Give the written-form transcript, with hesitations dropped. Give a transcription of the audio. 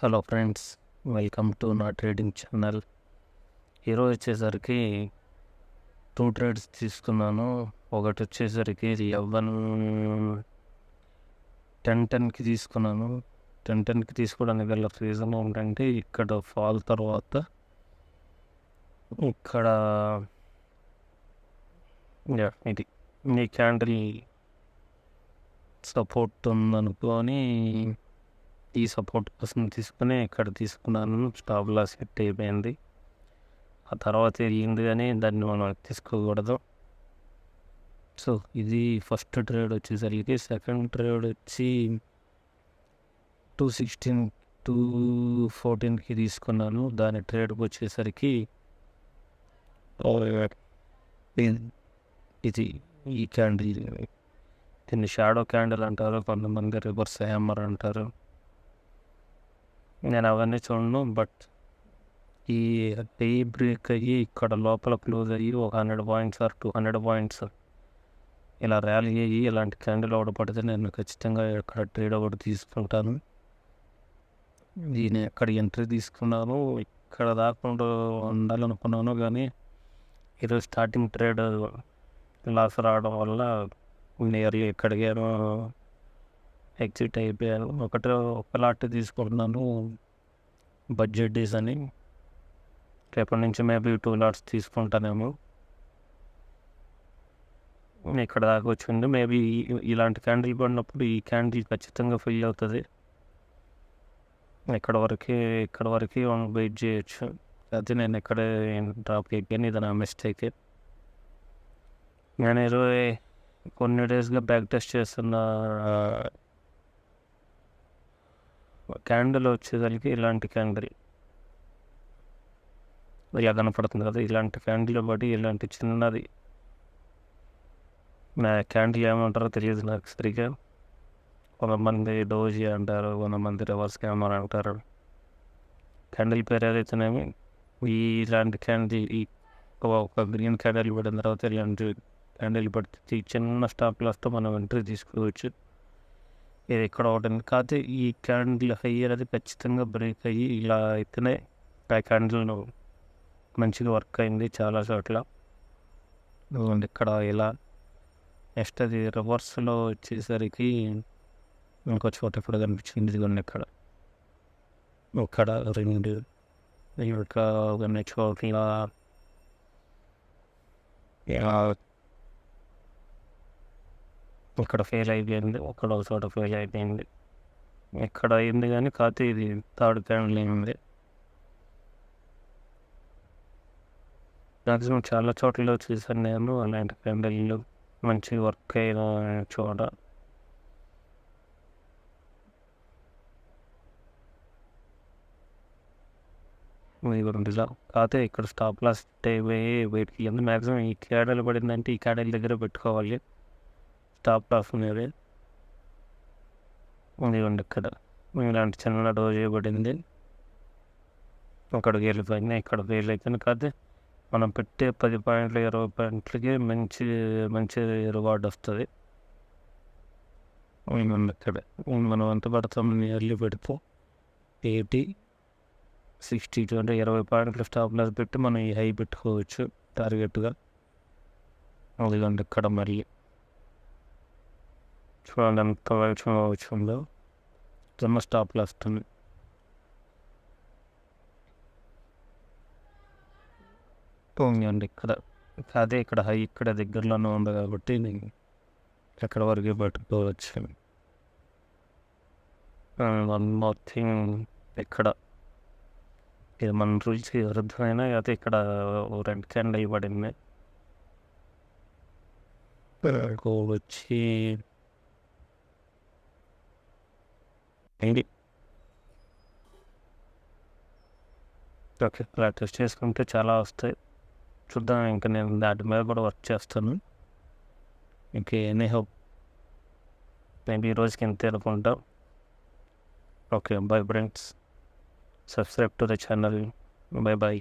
Hello friends, welcome to నా trading channel. ఈరోజు వచ్చేసరికి 2 ట్రేడ్స్ తీసుకున్నాను. ఒకటి వచ్చేసరికి L1 10-10కి తీసుకున్నాను. 10-10కి తీసుకోవడానికి గల రీజన్ ఏంటంటే ఇక్కడ ఫాల్ తర్వాత ఇక్కడ ఇది ఈ క్యాండిల్ సపోర్ట్ ఉందనుకొని ఈ సపోర్ట్ కోసం తీసుకుని ఇక్కడ తీసుకున్నాను. స్టాప్ లాస్ హిట్ అయిపోయింది. ఆ తర్వాత ఎరిగింది కానీ దాన్ని మనం తీసుకోకూడదు. సో ఇది ఫస్ట్ ట్రేడ్ వచ్చేసరికి. సెకండ్ ట్రేడ్ వచ్చి 214కి తీసుకున్నాను. దాని ట్రేడ్కి వచ్చేసరికి ఇది ఈ క్యాండిల్, దీన్ని షాడో క్యాండిల్ అంటారు, కొంతమంది రివర్స్ హ్యామర్ అంటారు. నేను అవన్నీ చూడను. బట్ ఈ డే బ్రేక్ అయ్యి ఇక్కడ లోపల క్లోజ్ అయ్యి ఒక 100 పాయింట్స్ ఆర్ 200 పాయింట్స్ ఇలా ర్యాలీ అయ్యి ఇలాంటి క్యాండిల్ ఒకటి పడితే నేను ఖచ్చితంగా ఇక్కడ ట్రేడ్ ఒకటి తీసుకుంటాను. నేను ఎక్కడ ఎంట్రీ తీసుకున్నాను, ఇక్కడ దాకుండా ఉండాలనుకున్నాను కానీ ఈరోజు స్టార్టింగ్ ట్రేడ్ లాస్ రావడం వల్ల నియర్లీ ఎక్కడికేమో ఎగ్జిట్ అయిపోయాను. ఒక లాట్ తీసుకుంటున్నాను బడ్జెట్ డేస్ అని. రేపటి నుంచి మేబీ 2 లాట్స్ తీసుకుంటానేమో. ఇక్కడ దాకా వచ్చింది. మేబీ ఇలాంటి క్యాండిల్ పడినప్పుడు ఈ క్యాండిల్ ఖచ్చితంగా ఫిల్ అవుతుంది. ఇక్కడ వరకు వెయిట్ చేయొచ్చు. అయితే నేను ఎక్కడే డ్రాప్ అయిపోయాను. ఇది నా మిస్టేక్. నేను కొన్ని డేస్గా బ్యాక్ టెస్ట్ చేస్తున్న క్యాండిల్ వచ్చేసరికి ఇలాంటి క్యాండిల్ ఇలా కనపడుతుంది కదా. ఇలాంటి క్యాండిల్ బట్టి ఇలాంటి చిన్నది నా క్యాండిల్ ఏమంటారో తెలియదు నాకు సరిగ్గా. కొంతమంది డోజీ అంటారు, కొంతమంది రివర్స్ క్యామరా అంటారు. క్యాండిల్ పేరు ఏదైతేనేమి ఇలాంటి క్యాండిల్ ఒక గ్రీన్ క్యాండిల్ పడిన తర్వాత ఇలాంటి క్యాండిల్ పడితే చిన్న స్టాప్ లాస్తో మనం ఎంట్రీ తీసుకోవచ్చు. ఇది ఇక్కడ ఒకటి. కాకపోతే ఈ క్యాండిల్ హై అనేది ఖచ్చితంగా బ్రేక్ అయ్యి ఇలా అయితేనే ఆ క్యాండిల్ మంచిగా వర్క్ అయింది చాలా చోట్ల. ఇక్కడ ఇలా నెక్స్ట్ అది రివర్స్లో వచ్చేసరికి ఇంకో చోట ఇప్పుడు కనిపించింది. ఇదిగోండి ఇక్కడ రెండు ఇంకా కొన్ని చోట్ల ఇక్కడ ఫెయిల్ అయిపోయింది, ఒక చోట ఫెయిల్ అయిపోయింది. ఇక్కడ అయింది కానీ కాకపోతే ఇది థర్డ్ క్యాండిల్ అయింది. మ్యాక్సిమం చాలా చోట్ల చూసాను నేను అలాంటి క్యాండిల్ మంచి వర్క్ అయిన చోట. కాకపోతే ఇక్కడ స్టాప్ లాస్ అయిపోయి వెయిట్ చేయండి. మ్యాక్సిమం ఈ క్యాండిల్ పడిందంటే ఈ క్యాండిల్ దగ్గర పెట్టుకోవాలి స్టాప్ లాస్ అనేది. ఇదిగోండి ఇక్కడ ఇలాంటి చిన్న డోజ్ చేయబడింది. అక్కడికి వెళ్ళిపోయింది, ఇక్కడ ఫెయిల్ అయిపోయింది. కాకపోతే మనం పెట్టే 10 పాయింట్లు 20 పాయింట్లకి మంచి రివార్డ్ వస్తుంది. ఇక్కడ మనం ఎంత పడతాం, నియర్లీ పెడితే 80, 60 అంటే 20 పాయింట్లు స్టాప్ లాస్ పెట్టి మనం ఈ హై పెట్టుకోవచ్చు టార్గెట్గా. అదిగోండి ఇక్కడ మళ్ళీ చూడండి ఎంత వచ్చిందో. చిన్న స్టాప్ లాస్ వస్తుంది. అండి ఇక్కడ అదే ఇక్కడ హై ఇక్కడ దగ్గరలోనే ఉంది కాబట్టి నేను ఎక్కడ వరకు పట్టుకోవచ్చు. వన్ మోర్ థింగ్, ఇక్కడ ఇది మన రూల్స్కి విరుద్ధమైన అయితే ఇక్కడ రెడ్ క్యాండిల్ ఇవ్వబడింది. వచ్చి ఇది ఓకే, అలా టెస్ట్ చేసుకుంటే చాలా వస్తాయి. చూద్దాం. ఇంకా నేను దాటి మీద కూడా వర్క్ చేస్తాను. ఇంకా ఎనీ హోప్ మేబీ ఈ రోజుకి ఇంతే అనుకుంటాం. Okay, bye friends. Subscribe to the channel. By.